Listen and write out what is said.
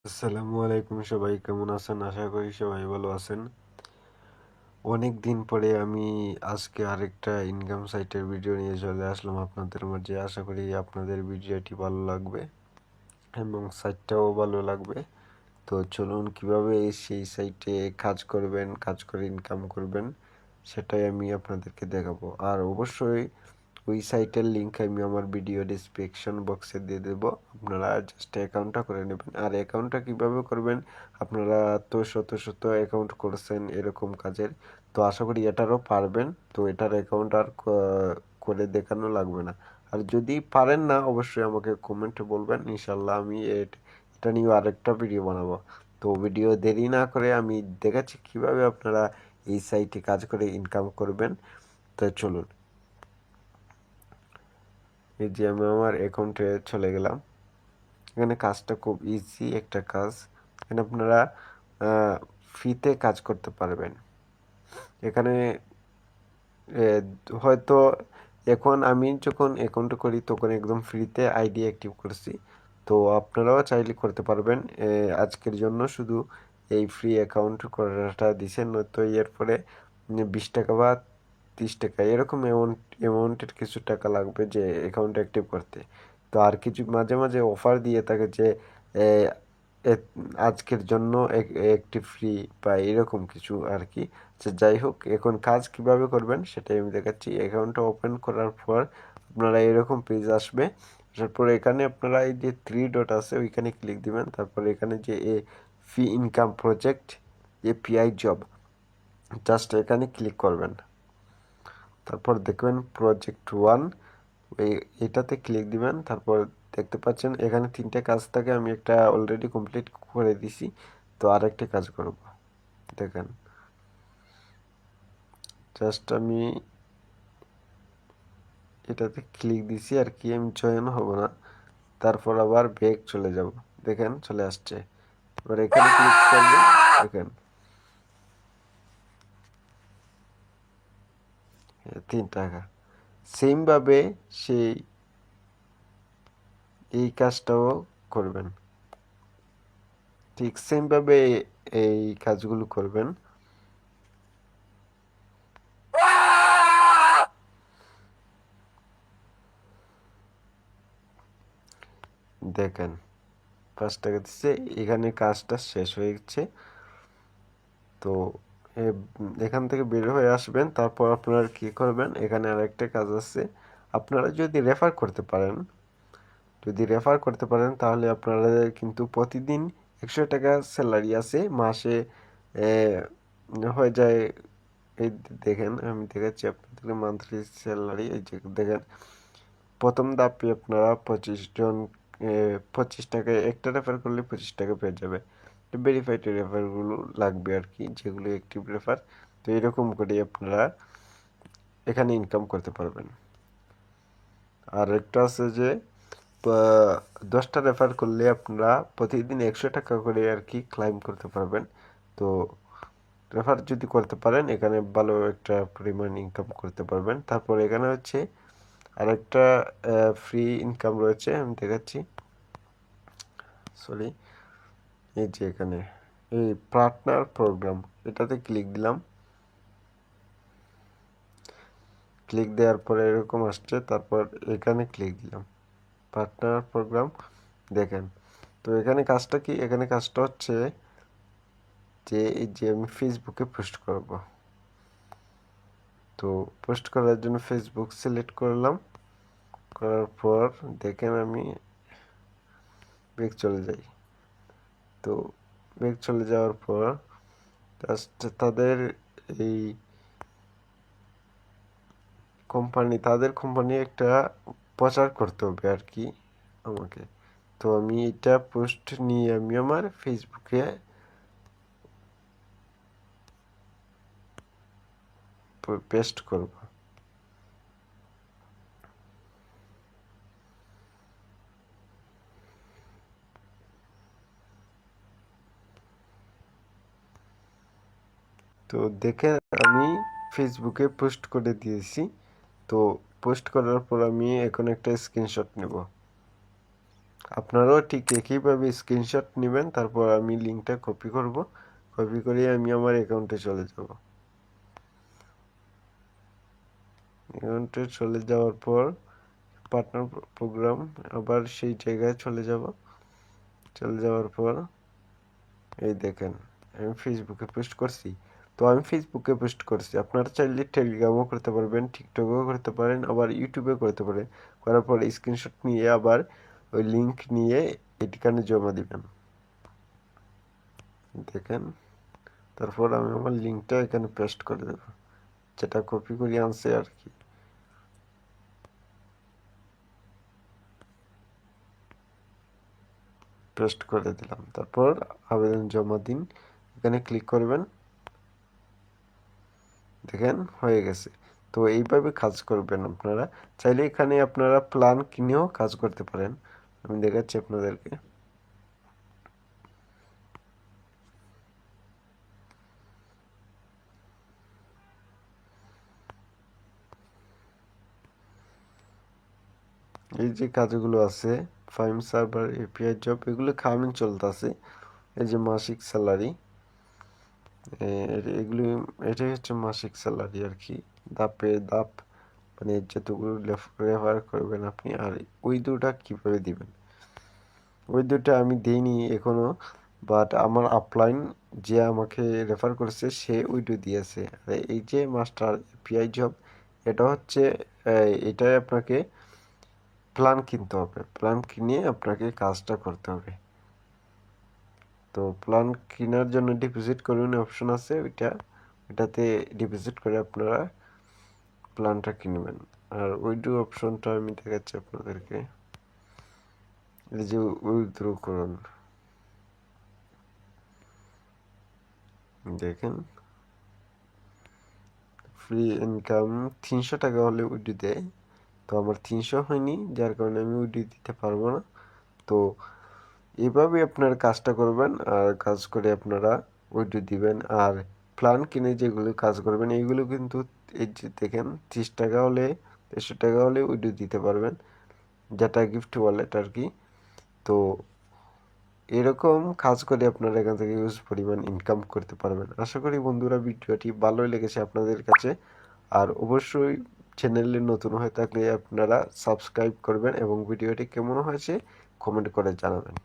আসসালামু আলাইকুম, সবাই কেমন আছেন? আশা করি সবাই ভালো আছেন। অনেক দিন পরে আমি আজকে আরেকটা ইনকাম সাইটের ভিডিও নিয়ে চলে আসলাম আপনাদের মাঝে। আশা করি আপনাদের ভিডিওটি ভালো লাগবে এবং সাইটটাও ভালো লাগবে। তো চলুন কিভাবে সেই সাইটে কাজ করবেন, কাজ করে ইনকাম করবেন সেটাই আমি আপনাদেরকে দেখাবো। আর অবশ্যই ওই সাইটের লিঙ্ক আমি আমার ভিডিও ডিসক্রিপশন বক্সে দিয়ে দেবো। আপনারা জাস্ট অ্যাকাউন্টটা করে নেবেন। আর অ্যাকাউন্টটা কিভাবে করবেন, আপনারা তো শত শত অ্যাকাউন্ট করছেন এরকম কাজের, তো আশা করি এটারও পারবেন। তো এটার অ্যাকাউন্ট আর করে দেখানো লাগবে না। আর যদি পারেন না অবশ্যই আমাকে কমেন্টে বলবেন, ইনশাল্লাহ আমি এটা নিয়ে আরেকটা ভিডিও বানাবো। তো ভিডিও দেরি না করে আমি দেখাচ্ছি কিভাবে আপনারা এই সাইটে কাজ করে ইনকাম করবেন। তো চলুন, এই যে আমি আমার অ্যাকাউন্টে চলে গেলাম। এখানে কাজটা খুব ইজি একটা কাজ। এখানে আপনারা ফ্রিতে কাজ করতে পারবেন। এখানে হয়তো এখন আমি যখন অ্যাকাউন্ট করি তখন একদম ফ্রিতে আইডি অ্যাক্টিভ করছি। তো আপনারাও চাইলে করতে পারবেন। আজকের জন্য শুধু এই ফ্রি অ্যাকাউন্ট করাটা দিছেন, নয়তো এরপরে 20 টাকা বা 30 টাকা এরকম অ্যামাউন্টের কিছু টাকা লাগবে যে অ্যাকাউন্ট অ্যাক্টিভ করতে। তো আর কিছু মাঝে মাঝে অফার দিয়ে থাকে যে এ, আজকের জন্য একটি ফ্রি বা এরকম কিছু আর কি। যাই হোক, এখন কাজ কিভাবে করবেন সেটাই আমি দেখাচ্ছি। অ্যাকাউন্টটা ওপেন করার পর আপনারা এরকম পেজ আসবে। তারপর এখানে আপনারা এই যে 3 ডট আছে ওইখানে ক্লিক দিবেন। তারপর এখানে যে ফি income project API job, just এখানে ক্লিক করবেন। তারপর দেখবেন প্রজেক্ট 1, এটাতে ক্লিক দিবেন। তারপর দেখতে পাচ্ছেন এখানে 3টে কাজ থাকে, আমি একটা অলরেডি কমপ্লিট করে দিছি। তো আরেকটা কাজ করব, দেখেন। জাস্ট আমি এটাতে ক্লিক দিছি আর কি, আমি জয়েন হব না। তারপর আবার ব্যাক চলে যাব, দেখেন চলে আসছে। এবার এখানে ক্লিক করবেন, দেখেন 3 টাকা। সেমভাবে সেই এই কাজটাও করবেন, ঠিক সেমভাবে এই কাজগুলো করবেন। দেখেন 5 টাকা দিচ্ছে, এখানে কাজটা শেষ হয়ে গেছে। তো এখান থেকে বের হয়ে আসবেন। তারপর আপনারা কি করবেন, এখানে আরেকটা কাজ আছে। আপনারা যদি রেফার করতে পারেন, তাহলে আপনারা কিন্তু প্রতিদিন 100 টাকা স্যালারি আছে, মাসে হয়ে যায়। এই দেখেন আমি দেখাচ্ছি আপনাদের মান্থলি স্যালারি। এই যে দেখেন, প্রথম ধাপে আপনারা 25 জন 25 টাকায় একটা রেফার করলে 25 টাকা পেয়ে যাবে। ভেরিফাইড রেফারগুলো লাগবে আর কি, যেগুলো অ্যাক্টিভ রেফার। তো এরকম করে আপনারা এখানে ইনকাম করতে পারবেন। আর একটা আছে যে 10টা রেফার করলে আপনারা প্রতিদিন 100 টাকা করে আর কি ক্লাইম করতে পারবেন। তো রেফার যদি করতে পারেন এখানে ভালো একটা পরিমাণ ইনকাম করতে পারবেন। তারপর এখানে হচ্ছে আরেকটা ফ্রি ইনকাম রয়েছে, আমি দেখাচ্ছি। সরি, এই যে এখানে এই পার্টনার প্রোগ্রাম, এটাতে ক্লিক দিলাম। ক্লিক দেওয়ার পরে এরকম আসছে। তারপর এখানে ক্লিক দিলাম পার্টনার প্রোগ্রাম, দেখেন। তো এখানে কাজটা কি, এখানে কাজটা হচ্ছে যে এই যে আমি ফেসবুকে পোস্ট করব। তো পোস্ট করার জন্য ফেসবুক সিলেক্ট করলাম। করার পর দেখেন আমি ব্যাক চলে যাই। তো ব্যাক চলে যাওয়ার পর জাস্ট তাদের এই তাদের কোম্পানি একটা প্রচার করতে হবে আর কি আমাকে। তো আমি এটা পোস্ট নিয়ে আমি আমার ফেসবুকে পেস্ট করব। তো দেখে আমি ফেসবুকে পোস্ট করে দিয়েছি। তো পোস্ট করার পর আমি এখন একটা স্ক্রিনশট নেব। আপনারাও ঠিক একইভাবে স্ক্রিনশট নেবেন, তারপর আমি লিঙ্কটা কপি করব, কপি করে আমি আমার অ্যাকাউন্টে চলে যাব। অ্যাকাউন্টে চলে যাওয়ার পর পার্টনার প্রোগ্রাম আবার সেই জায়গায় চলে যাব। চলে যাওয়ার পর এই দেখেন আমি ফেসবুকে পোস্ট করছি। তো আমি ফেসবুকে পোস্ট করছি, আপনারা চাইলে টেলিগ্রামও করতে পারবেন, টিকটকেও করতে পারেন, আবার ইউটিউবে করতে পারেন। করার পর স্ক্রিনশট নিয়ে আবার ওই লিঙ্ক নিয়ে এখানে জমা দিবেন। দেখেন, তারপর আমি আমার লিঙ্কটা এখানে পেস্ট করে দেব, যেটা কপি করে আনছে আর কি। পেস্ট করে দিলাম, তারপর আবেদন জমা দিন, এখানে ক্লিক করবেন। দেখেন হয়ে গেছে। তো এইভাবে কাজ করবেন আপনারা। চাইলে এখানে আপনারা প্ল্যান কিনেও কাজ করতে পারেন, আমি দেখাচ্ছি আপনাদেরকে। এই যে কাজগুলো আছে, ফাইম সার্ভার, এপিআই জব, এগুলো কামিং চলতেছে। এই যে মাসিক স্যালারি, এগুলো, এটাই হচ্ছে মাসিক স্যালারি আর কি। ধাপে ধাপ, মানে যতগুলো রেফার করবেন আপনি। আর ওই দুটা কিভাবে দিবেন, ওই দুটা আমি দিইনি এখনো, বাট আমার আপলাইন যে আমাকে রেফার করেছে সে উইডো দিয়েছে। আর এই যে মাস্টার এপিআই জব, এটা হচ্ছে এটাই আপনাকে প্ল্যান কিনতে হবে, প্ল্যান কিনে আপনাকে কাজটা করতে হবে। তো প্ল্যান কেনার জন্য ডিপোজিট করুন অপশন আছে, ওইটাতে ডিপোজিট করে আপনারা প্ল্যানটা কিনবেন। আর উইডো অপশনটা আমি দেখাচ্ছি আপনাদেরকে। এই যে উইথড্র করুন, দেখেন ফ্রি ইনকাম 300 টাকা হলে উইড্রো দেয়। তো আমার 300 হয়নি, যার কারণে আমি উইড্রো দিতে পারবো না। তো এভাবে আপনার কাজটা করবেন, আর কাজ করে আপনারা উইড্রো দিবেন। আর প্ল্যান কিনে যেগুলো কাজ করবেন এইগুলো কিন্তু এই যে দেখেন 30 টাকা হলে, 300 টাকা হলে উইড্রো দিতে পারবেন, যেটা গিফট ওয়ালেট আর কি। তো এরকম কাজ করে আপনারা এখান থেকে ইউজ পরিমাণ ইনকাম করতে পারবেন। আশা করি বন্ধুরা ভিডিওটি ভালোই লেগেছে আপনাদের কাছে। আর অবশ্যই চ্যানেলে নতুন হয়ে থাকলে আপনারা সাবস্ক্রাইব করবেন এবং ভিডিওটি কেমন হয়েছে কমেন্ট করে জানাবেন।